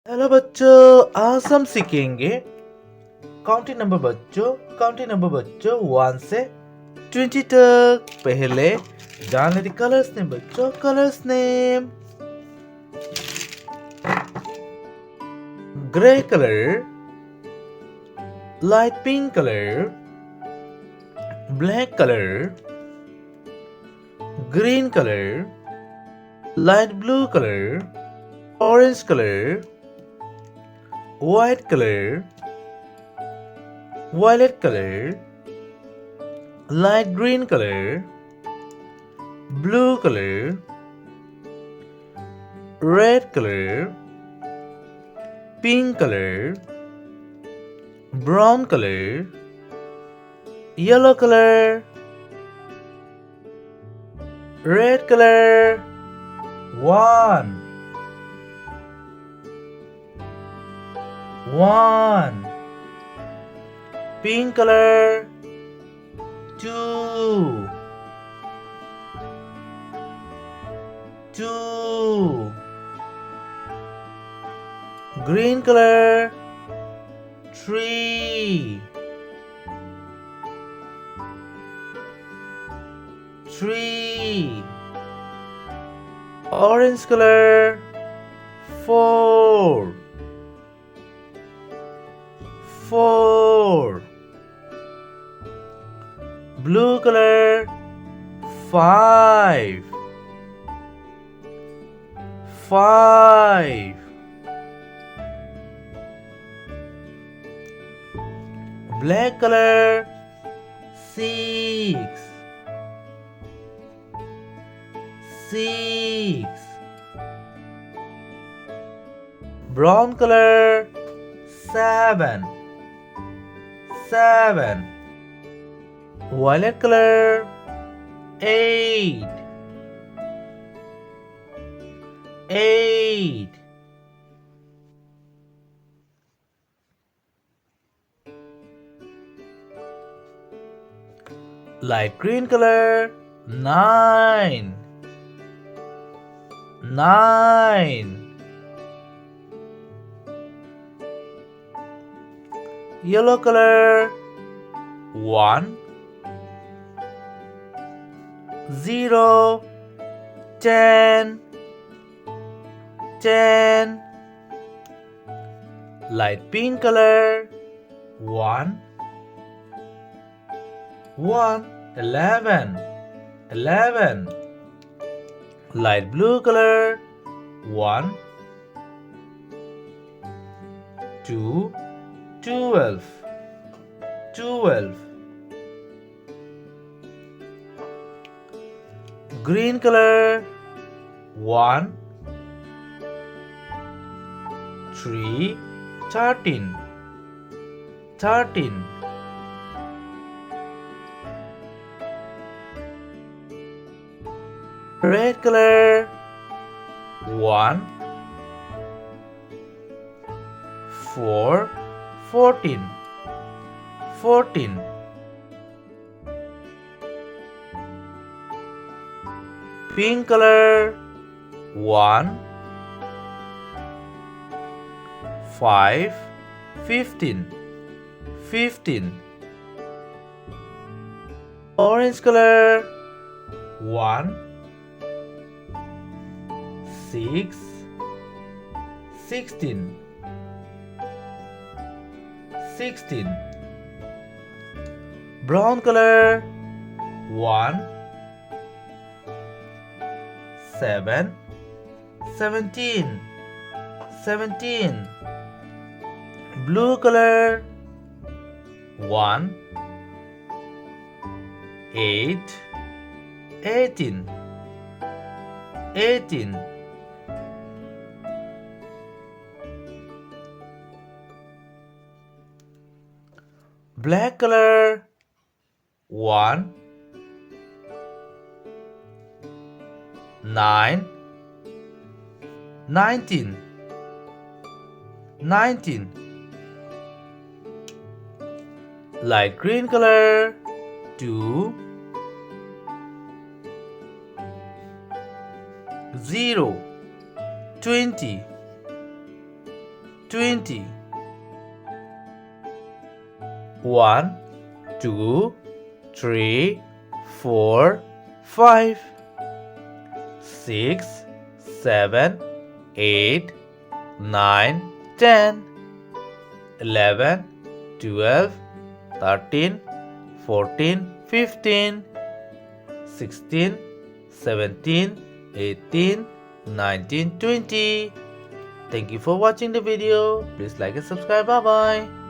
Hello बच्चों, आज हम सीखेंगे काउंटिंग नंबर बच्चों 1 से 20 तक। पहले जान लेते कलर्स नेम बच्चों। Colours name grey colour, light pink colour, black colour, green colour, light blue colour, orange colour, white color, violet color, light green color, blue color, red color, pink color, brown color, yellow color, red color. 1 pink color, 2 green color, 3 orange color, 4 blue color, 5 black color, 6 brown color, 7 violet color, 8 light green color, 9 yellow color, 1 0 10 light pink color, 1 11 light blue color, 1 2 12 green color, 1 3 13 red color, 1 4 14 pink color, 1 5 15 orange color, 1 6 16 brown color, 1 7 17 blue color, 1 8 18 black color, 1 9 19 light green color, 2 0 20 20. 1, 2, 3, 4, 5, 6, 7, 8, 9, 10, 11, 12, 13, 14, 15, 16, 17, 18, 19, 20. Thank you for watching the video. Please like and subscribe. Bye bye.